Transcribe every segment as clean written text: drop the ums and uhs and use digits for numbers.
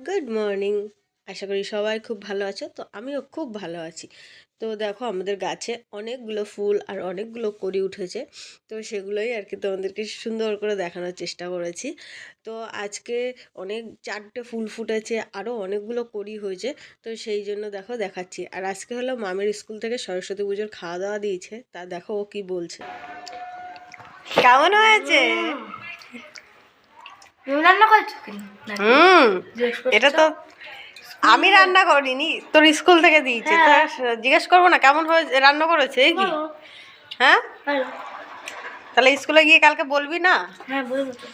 Good morning. আশা করি সবাই খুব ভালো আছো। তো আমিও খুব ভালো আছি। তো দেখো আমাদের গাছে অনেকগুলো ফুল আর অনেকগুলো কড়ি উঠেছে। তো সেগুলোই আর কি তোমাদেরকে সুন্দর করে দেখানোর চেষ্টা করেছি। তো আজকে অনেক 4টে ফুল ফুটেছে, আরও অনেকগুলো কড়ি হয়েছে। তো সেই জন্য দেখো দেখাচ্ছি। আর আজকে হলো মামের স্কুল থেকে সরস্বতী পুজোর খাওয়া দাওয়া দিয়েছে। তা দেখো ও কি বলছে। কেমন হয়েছে? রান্না করছো এটা তো আমি রান্না করিনি, তোর স্কুল থেকে দিয়েছে। তা জিজ্ঞেস করবো না কেমন হয়েছে, রান্না করেছে কি? হ্যাঁ, তাহলে স্কুলে গিয়ে কালকে বলবি না? হ্যাঁ বলবো তো।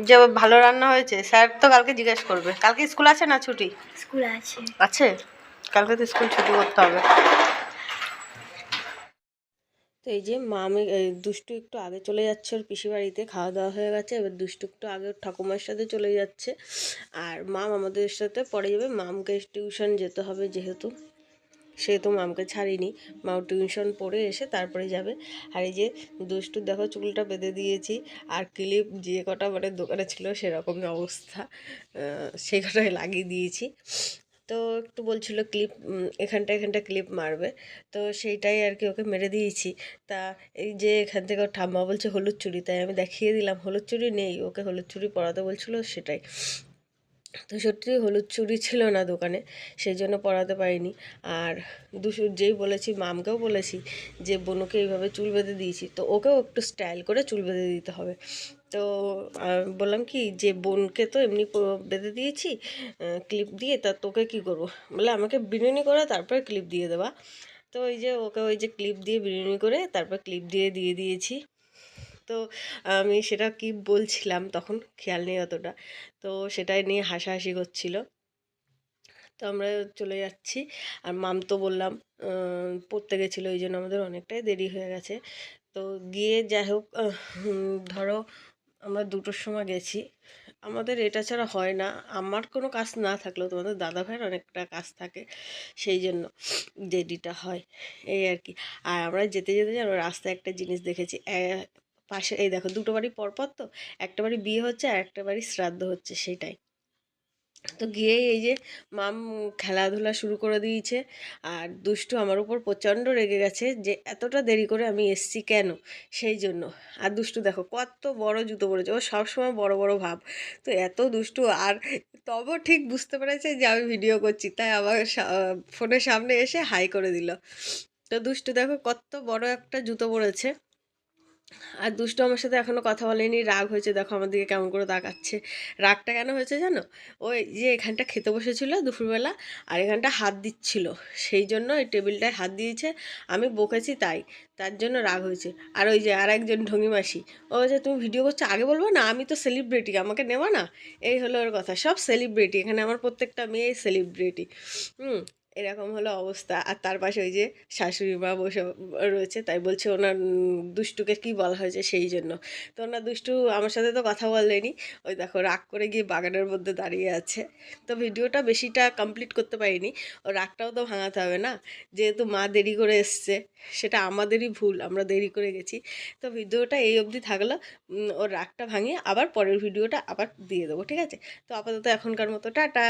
যে ভালো রান্না হয়েছে? স্যার তো কালকে জিজ্ঞেস করবে। কালকে স্কুল আছে না ছুটি? স্কুল আছে। আছে, কালকে তো স্কুল ছুটি করতে হবে। তো এই যে মামি দুষ্টু একটু আগে চলে যাচ্ছে ওর পিসি বাড়িতে, খাওয়া দাওয়া হয়ে গেছে। এবার দুষ্টু একটু আগে ওর ঠাকুমার সাথে চলে যাচ্ছে, আর মাম আমাদের সাথে পরে যাবে। মামকে টিউশন যেতে হবে যেহেতু, সেহেতু মামকে ছাড়িনি। মাও টিউশন পড়ে এসে তারপরে যাবে। আর এই যে দুষ্টু দেখো চুলটা বেঁধে দিয়েছি, আর ক্লিপ যে কটা মানে দোকানে ছিল সেরকমই অবস্থা, সেই কটাই লাগিয়ে দিয়েছি। তো একটু বলছিল ক্লিপ এখানটা এখানটা ক্লিপ মারবে, তো সেইটাই আর কি ওকে মেরে দিয়েছি। তা এই যে এখান থেকে ওর ঠাম্মা বলছে হলুদ চুড়ি, তাই আমি দেখিয়ে দিলাম হলুদ চুড়ি নেই, ওকে হলুদ চুড়ি পরাতে বলছিল সেটাই। তো সত্যি হলুদ চুড়ি ছিল না দোকানে, সেই জন্য পরাতে পারিনি। আর যেই বলেছি মামকেও বলেছি যে বনুকে এইভাবে চুল বেঁধে দিয়েছি, তো ওকেও একটু স্টাইল করে চুল বেঁধে দিতে হবে। তো বললাম কি যে বোনকে তো এমনি বেঁধে দিয়েছি ক্লিপ দিয়ে, তা তোকে কি করবো? বলে আমাকে বিনুনি করে তারপরে ক্লিপ দিয়ে দেওয়া। তো ওই যে ওকে ওই যে ক্লিপ দিয়ে বিনুনি করে তারপর ক্লিপ দিয়ে দিয়ে দিয়েছি। তো আমি সেটা কি বলছিলাম তখন খেয়াল নেই অতটা, তো সেটাই নিয়ে হাসাহাসি করছিল। তো আমরা চলে যাচ্ছি। আর মাম তো বললাম পড়তে গেছিলো, এই জন্য আমাদের অনেকটাই দেরি হয়ে গেছে। তো গিয়ে যাই হোক, ধরো আমরা 2টোর সময় গেছি। আমাদের এটা ছাড়া হয় না, আমার কোনো কাজ না থাকলেও তোমাদের দাদা ভাইয়ের অনেকটা কাজ থাকে, সেই জন্য দেরিটা হয় এই আর কি। আর আমরা যেতে যেতে যেন রাস্তায় একটা জিনিস দেখেছি, পাশে এই দেখো 2টো বাড়ি পরপর, তো একটা বাড়ি বিয়ে হচ্ছে আর একটা বাড়ি শ্রাদ্ধ হচ্ছে, সেইটাই। তো গিয়েই এই যে মাম খেলাধুলা শুরু করে দিয়েছে। আর দুষ্টু আমার উপর প্রচণ্ড রেগে গেছে যে এতটা দেরি করে আমি এসছি কেন, সেই জন্য। আর দুষ্টু দেখো কত বড় জুতো পরেছে, ও সবসময় বড় বড় ভাব। তো এত দুষ্টু, আর তবু ঠিক বুঝতে পেরেছে যে আমি ভিডিও করছি, তাই আমার ফোনের সামনে এসে হাই করে দিল। তো দুষ্টু দেখো কত বড় একটা জুতো পরেছে। আর দুষ্টু আমার সাথে এখনও কথা বলেনি, রাগ হয়েছে দেখো আমার দিকে কেমন করে তাকাচ্ছে। রাগটা কেন হয়েছে জানো? ওই যে এখানটা খেতে বসেছিল দুপুরবেলা, আর এখানটা হাত দিচ্ছিল, সেই জন্য এই টেবিলটায় হাত দিয়েছে। আমি বকেছি তাই, তার জন্য রাগ হয়েছে। আর ওই যে আর একজন ঢঙ্গি মাসি, ও যে তুমি ভিডিও করছো আগে বলবো না, আমি তো সেলিব্রিটি, আমাকে নেওয়া না। এই হলো ওর কথা, সব সেলিব্রিটি এখানে, আমার প্রত্যেকটা মেয়ে সেলিব্রিটি। এরকম হলো অবস্থা। আর তার পাশে ওই যে শাশুড়ি মা বসে রয়েছে, তাই বলছে ওনার দুষ্টুকে কি বলা হয়েছে সেই জন্য। তো ওনার দুষ্টু আমার সাথে তো কথা বলেনি, ওই দেখো রাগ করে গিয়ে বাগানের মধ্যে দাঁড়িয়ে আছে। তো ভিডিওটা বেশিটা কমপ্লিট করতে পারিনি, ও রাগটাও তো ভাঙাতে হবে না, যেহেতু মা দেরি করে এসছে, সেটা আমাদেরই ভুল, আমরা দেরি করে গেছি। তো ভিডিওটা এই অবধি থাকলো, ওর রাগটা ভাঙিয়ে আবার পরের ভিডিওটা আবার দিয়ে দেবো, ঠিক আছে? তো আপাতত এখনকার মতো টাটা।